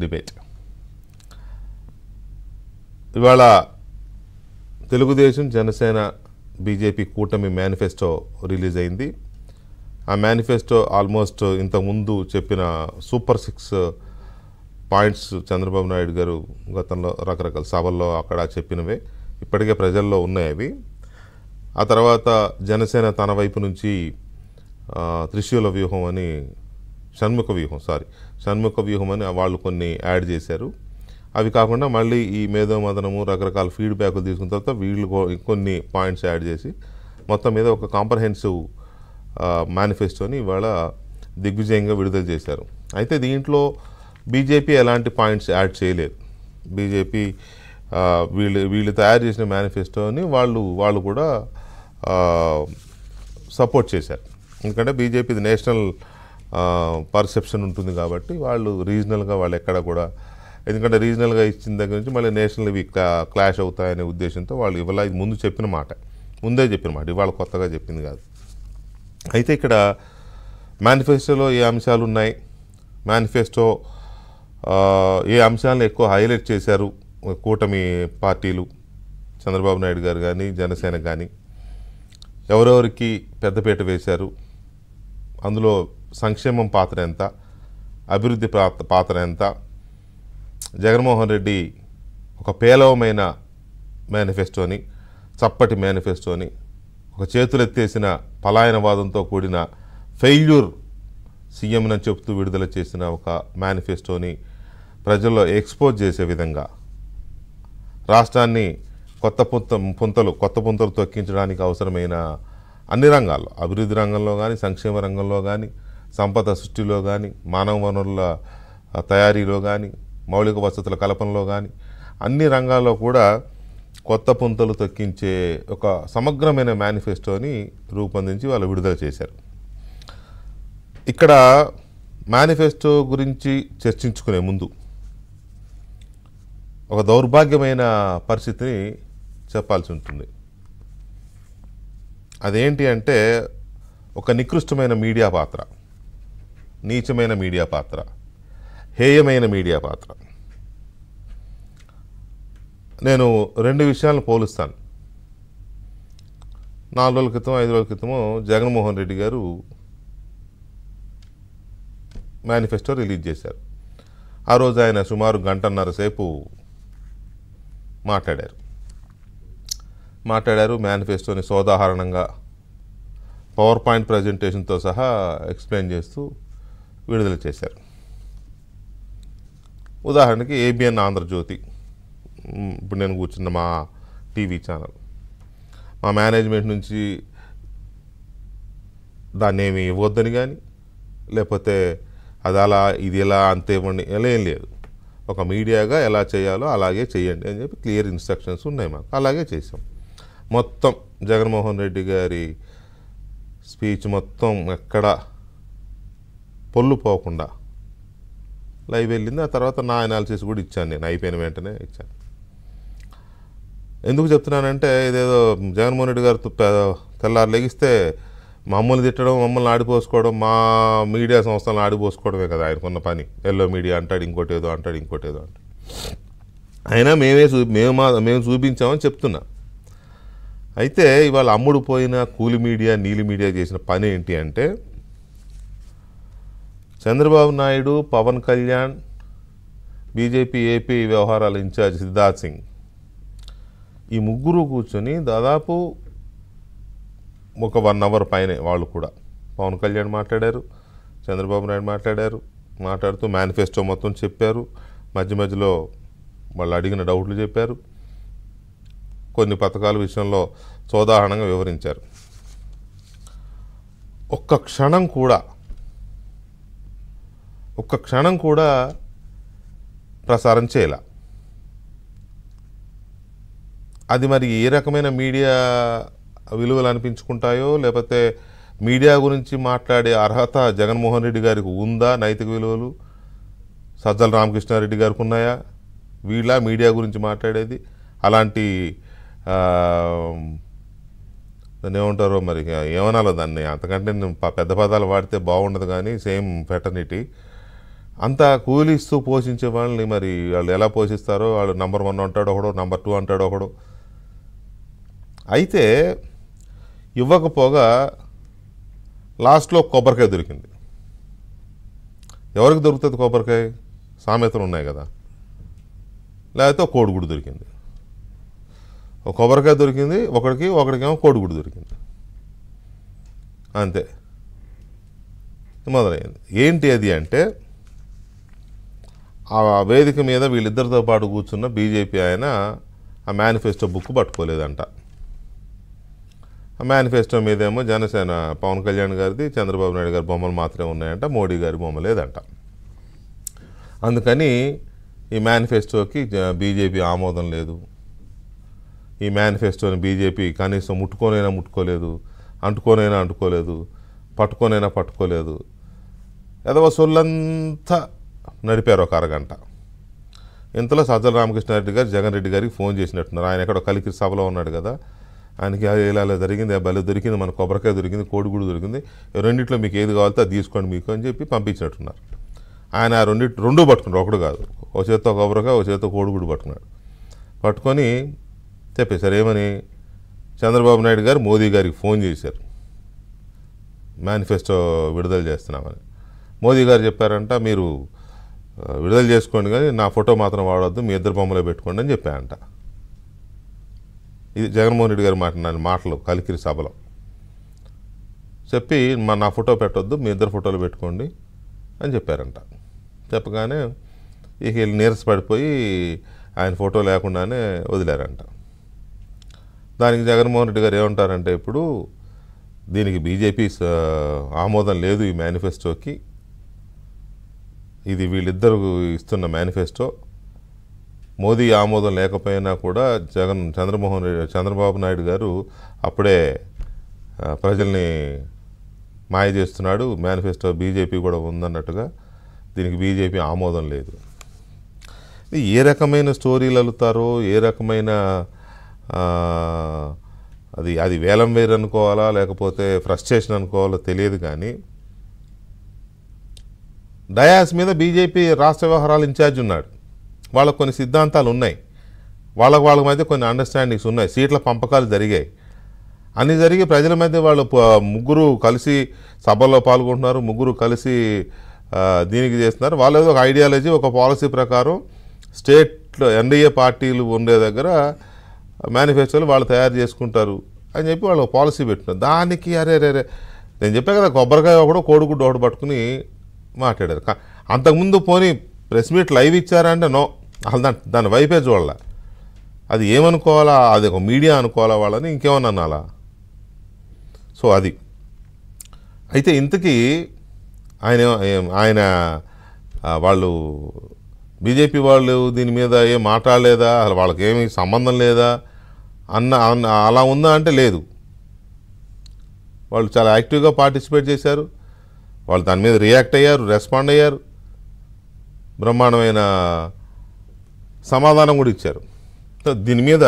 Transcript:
Debate. ఇవాళ Telugu Desam, Janasena, BJP కూటమి manifesto release అయింది. ఆ మేనిఫెస్టో ఆల్మోస్ట్ ఇంతకుముందు చెప్పిన సూపర్ 6 పాయింట్స్ చంద్రబాబు నాయుడు గారు గతంలో రకరకాల సభల్లో అక్కడ చెప్పినవే ఇప్పటికే ప్రజల్లో ఉన్నాయి అవి. ఆ తర్వాత జనసేన తన వైపు నుంచి త్రిశూల వ్యూహం అని షణ్ముఖ వ్యూహం అని వాళ్ళు కొన్ని యాడ్ చేశారు. అవి కాకుండా మళ్ళీ ఈ మేధోమదనము రకరకాల ఫీడ్బ్యాక్లు తీసుకున్న తర్వాత వీళ్ళు కొన్ని పాయింట్స్ యాడ్ చేసి మొత్తం మీద ఒక కాంప్రహెన్సివ్ మేనిఫెస్టోని ఇవాళ దిగ్విజయంగా విడుదల చేశారు. అయితే దీంట్లో బీజేపీ ఎలాంటి పాయింట్స్ యాడ్ చేయలేదు. బీజేపీ వీళ్ళు తయారు చేసిన మేనిఫెస్టోని వాళ్ళు కూడా సపోర్ట్ చేశారు. ఎందుకంటే బీజేపీది నేషనల్ పర్సెప్షన్ ఉంటుంది కాబట్టి వాళ్ళు రీజనల్గా వాళ్ళు ఎక్కడ కూడా, ఎందుకంటే రీజనల్గా ఇచ్చిన దగ్గర నుంచి మళ్ళీ నేషనల్ ఇవి క్లాష్ అవుతాయనే ఉద్దేశంతో వాళ్ళు ఇవాళ ఇది ముందే చెప్పిన మాట, ఇవాళ కొత్తగా చెప్పింది కాదు. అయితే ఇక్కడ మేనిఫెస్టోలో ఏ అంశాలు ఉన్నాయి, మేనిఫెస్టో ఏ అంశాలను ఎక్కువ హైలైట్ చేశారు కూటమి పార్టీలు, చంద్రబాబు నాయుడు గారు కానీ జనసేన కానీ, ఎవరెవరికి పెద్దపీట వేశారు, అందులో సంక్షేమం పాత్ర ఎంత, అభివృద్ధి పాత్ర ఎంత, జగన్మోహన్ రెడ్డి ఒక పేలవమైన మేనిఫెస్టోని, చప్పటి మేనిఫెస్టోని, ఒక చేతులెత్తేసిన పలాయనవాదంతో కూడిన ఫెయిల్యూర్ సీఎంని చెప్తూ విడుదల చేసిన ఒక మేనిఫెస్టోని ప్రజల్లో ఎక్స్పోజ్ చేసే విధంగా రాష్ట్రాన్ని కొత్త పుంతలు తొక్కించడానికి అవసరమైన అన్ని రంగాల్లో, అభివృద్ధి రంగంలో కానీ, సంక్షేమ రంగంలో కానీ, సంపద సృష్టిలో కానీ, మానవ వనరుల తయారీలో కానీ, మౌలిక వసతుల కల్పనలో కానీ అన్ని రంగాల్లో కూడా కొత్త పుంతలు తొక్కించే ఒక సమగ్రమైన మేనిఫెస్టోని రూపొందించి వాళ్ళు విడుదల చేశారు. ఇక్కడ మేనిఫెస్టో గురించి చర్చించుకునే ముందు ఒక దౌర్భాగ్యమైన పరిస్థితిని చెప్పాల్సి ఉంటుంది. అదేంటి అంటే ఒక నికృష్టమైన మీడియా పాత్ర, నీచమైన మీడియా పాత్ర, హేయమైన మీడియా పాత్ర. నేను 2 విషయాలను పోలుస్తాను. 4 రోజుల క్రితం 5 రోజుల క్రితము జగన్మోహన్ రెడ్డి గారు మేనిఫెస్టో రిలీజ్ చేశారు. ఆ రోజు ఆయన సుమారు 1.5 గంటల సేపు మాట్లాడారు. మేనిఫెస్టోని సోదాహరణంగా పవర్ పాయింట్ ప్రజెంటేషన్తో సహా ఎక్స్ప్లెయిన్ చేస్తూ విడుదల చేశారు. ఉదాహరణకి ఏబిఎన్ ఆంధ్రజ్యోతి, ఇప్పుడు నేను కూర్చున్న మా టీవీ ఛానల్, మా మేనేజ్మెంట్ నుంచి దాన్ని ఏమి ఇవ్వద్దని కానీ, లేకపోతే అది అలా ఇది ఎలా అంతే ఇవ్వండి ఎలా ఏం లేదు. ఒక మీడియాగా ఎలా చేయాలో అలాగే చేయండి అని చెప్పి క్లియర్ ఇన్స్ట్రక్షన్స్ ఉన్నాయి మాకు. అలాగే చేసాం. మొత్తం జగన్మోహన్ రెడ్డి గారి స్పీచ్ మొత్తం ఎక్కడ పొల్లు పోకుండా లైవ్ వెళ్ళింది. ఆ తర్వాత నా అనాలిసిస్ కూడా ఇచ్చాను, నేను అయిపోయిన వెంటనే ఇచ్చాను. ఎందుకు చెప్తున్నానంటే ఇదేదో జగన్మోహన్ రెడ్డి గారు తెల్లారు లెగిస్తే మమ్మల్ని తిట్టడం, మమ్మల్ని ఆడిపోసుకోవడం, మా మీడియా సంస్థలను ఆడిపోసుకోవడమే కదా ఆయనకున్న పని. ఎల్లో మీడియా అంటాడు, ఇంకోటి ఏదో అంటాడు. అయినా మేము చూపించామని చెప్తున్నా. అయితే ఇవాళ అమ్ముడు పోయిన కూలి మీడియా, నీలి మీడియా చేసిన పని ఏంటి అంటే చంద్రబాబు నాయుడు, పవన్ కళ్యాణ్, బీజేపీ ఏపీ వ్యవహారాల ఇన్ఛార్జ్ సిద్ధార్థ్ సింగ్, ఈ ముగ్గురు కూర్చొని దాదాపు ఒక 1 అవర్ పైనే వాళ్ళు కూడా, పవన్ కళ్యాణ్ మాట్లాడారు, చంద్రబాబు నాయుడు మాట్లాడుతూ మేనిఫెస్టో మొత్తం చెప్పారు. మధ్యలో వాళ్ళు అడిగిన డౌట్లు చెప్పారు. కొన్ని పథకాల విషయంలో సోదాహరణంగా వివరించారు. ఒక్క క్షణం కూడా ప్రసారం చేయాల. అది మరి ఏ రకమైన మీడియా విలువలు అనిపించుకుంటాయో, లేకపోతే మీడియా గురించి మాట్లాడే అర్హత జగన్మోహన్ రెడ్డి గారికి ఉందా, నైతిక విలువలు సజ్జల రామకృష్ణారెడ్డి గారికి ఉన్నాయా, వీళ్ళ మీడియా గురించి మాట్లాడేది? అలాంటి దాన్ని ఏమంటారో మరి ఏమనాలో దాన్ని, అంతకంటే పెద్ద పదాలు వాడితే బాగుండదు కానీ సేమ్ ఫెటర్నిటీ, అంత కూలిస్తూ పోషించే వాళ్ళని మరి వాళ్ళు ఎలా పోషిస్తారో, వాళ్ళు నంబర్ 1 అంటాడు ఒకడు, నంబర్ 2 అంటాడు ఒకడు. అయితే ఇవ్వకపోగా లాస్ట్లో కొబ్బరికాయ దొరికింది. ఎవరికి దొరుకుతుంది కొబ్బరికాయ? సామెతలు ఉన్నాయి కదా. లేకపోతే ఒక కోడిగుడు దొరికింది. ఒక కొబ్బరికాయ దొరికింది ఒకడికేమో కోడిగుడు దొరికింది. అంతే మొదలైంది. ఏంటి అది అంటే, ఆ వేదిక మీద వీళ్ళిద్దరితో పాటు కూర్చున్న బీజేపీ ఆయన ఆ మేనిఫెస్టో బుక్ పట్టుకోలేదంట. ఆ మేనిఫెస్టో మీదేమో జనసేన పవన్ కళ్యాణ్ గారిది, చంద్రబాబు నాయుడు గారి బొమ్మలు మాత్రమే ఉన్నాయంట, మోడీ గారి బొమ్మ లేదంట. అందుకని ఈ మేనిఫెస్టోకి బీజేపీ ఆమోదం లేదు. ఈ మేనిఫెస్టోని బీజేపీ కనీసం ముట్టుకోలేదు, అంటుకోలేదు, పట్టుకోలేదు. ఏదో సొల్లంతా నడిపారు ఒక అరగంట. ఇంతలో సజ్జల రామకృష్ణారెడ్డి గారు జగన్ రెడ్డి గారికి ఫోన్ చేసినట్టున్నారు. ఆయన ఎక్కడో కలికిరి సభలో ఉన్నాడు కదా. ఆయనకి ఇలా జరిగింది, భలే దొరికింది, మన కొబ్బరికాయ దొరికింది, కోడిగుడు దొరికింది, రెండిట్లో మీకు ఏది కావాలో అది తీసుకోండి మీకు అని చెప్పి పంపించినట్టున్నారు. ఆయన రెండు పట్టుకున్నాడు, ఒకడు కాదు. ఒక చేత్తో కొబ్బరికాయ, ఒక చేత్తో కోడిగుడు పట్టుకొని చెప్పేశారు. ఏమని? చంద్రబాబు నాయుడు గారు మోదీ గారికి ఫోన్ చేశారు, మేనిఫెస్టో విడుదల చేస్తున్నామని. మోదీ గారు చెప్పారంట, మీరు విడుదల చేసుకోండి కానీ నా ఫోటో మాత్రం వాడవద్దు, మీ ఇద్దరు బొమ్మలో పెట్టుకోండి అని చెప్పారంట. ఇది జగన్మోహన్ రెడ్డి గారు మాటలు కలికిరి సభలో చెప్పి, నా ఫోటో పెట్టొద్దు, మీ ఇద్దరు ఫోటోలు పెట్టుకోండి అని చెప్పారంట. చెప్పగానే ఇక వీళ్ళు నీరసపడిపోయి ఆయన ఫోటో లేకుండానే వదిలారంట. దానికి జగన్మోహన్ రెడ్డి గారు ఏమంటారంటే, ఇప్పుడు దీనికి బీజేపీ ఆమోదం లేదు, ఈ మేనిఫెస్టోకి, ఇది వీళ్ళిద్దరు ఇస్తున్న మేనిఫెస్టో, మోదీ ఆమోదం లేకపోయినా కూడా చంద్రబాబు నాయుడు గారు అప్పుడే ప్రజల్ని మాయ చేస్తున్నాడు, మేనిఫెస్టో బీజేపీ కూడా ఉందన్నట్టుగా, దీనికి బీజేపీ ఆమోదం లేదు. ఏ రకమైన స్టోరీలు అల్లుతారో, ఏ రకమైన అది వేలం వేరు అనుకోవాలా లేకపోతే ఫ్రస్ట్రేషన్ అనుకోవాలో తెలియదు. కానీ డయాస్ మీద బీజేపీ రాష్ట్ర వ్యవహారాల ఇన్ఛార్జ్ ఉన్నాడు, వాళ్ళకు కొన్ని సిద్ధాంతాలు ఉన్నాయి, వాళ్ళ మధ్య కొన్ని అండర్స్టాండింగ్స్ ఉన్నాయి, సీట్ల పంపకాలు జరిగాయి, అన్నీ జరిగి ప్రజల మధ్య వాళ్ళు ముగ్గురు కలిసి సభల్లో పాల్గొంటున్నారు, ముగ్గురు కలిసి దీనికి చేస్తున్నారు. వాళ్ళు ఏదో ఒక ఐడియాలజీ, ఒక పాలసీ ప్రకారం స్టేట్లో ఎన్డీఏ పార్టీలు ఉండే దగ్గర మేనిఫెస్టోలు వాళ్ళు తయారు చేసుకుంటారు అని చెప్పి వాళ్ళు ఒక పాలసీ పెట్టినారు. దానికి అరే నేను చెప్పా కదా, కొబ్బరికాయ ఒకడు కోడిగుడ్డు ఒకటి పట్టుకుని మాట్లాడారు. అంతకుముందు పోనీ ప్రెస్ మీట్ లైవ్ ఇచ్చారంటే నో, అసలు దాని వైపే చూడాల. అది ఏమనుకోవాలా, అది ఒక మీడియా అనుకోవాలా, వాళ్ళని ఇంకేమన్నా అనాలా? సో అది అయితే ఇంతకీ ఆయన వాళ్ళు బీజేపీ వాళ్ళు దీని మీద ఏం మాట్లాడలేదా, అసలు వాళ్ళకి ఏమీ సంబంధం లేదా అలా ఉందా అంటే లేదు. వాళ్ళు చాలా యాక్టివ్గా పార్టిసిపేట్ చేశారు, వాళ్ళు దాని మీద రియాక్ట్ అయ్యారు, రెస్పాండ్ అయ్యారు, బ్రహ్మాండమైన సమాధానం కూడా ఇచ్చారు. దీని మీద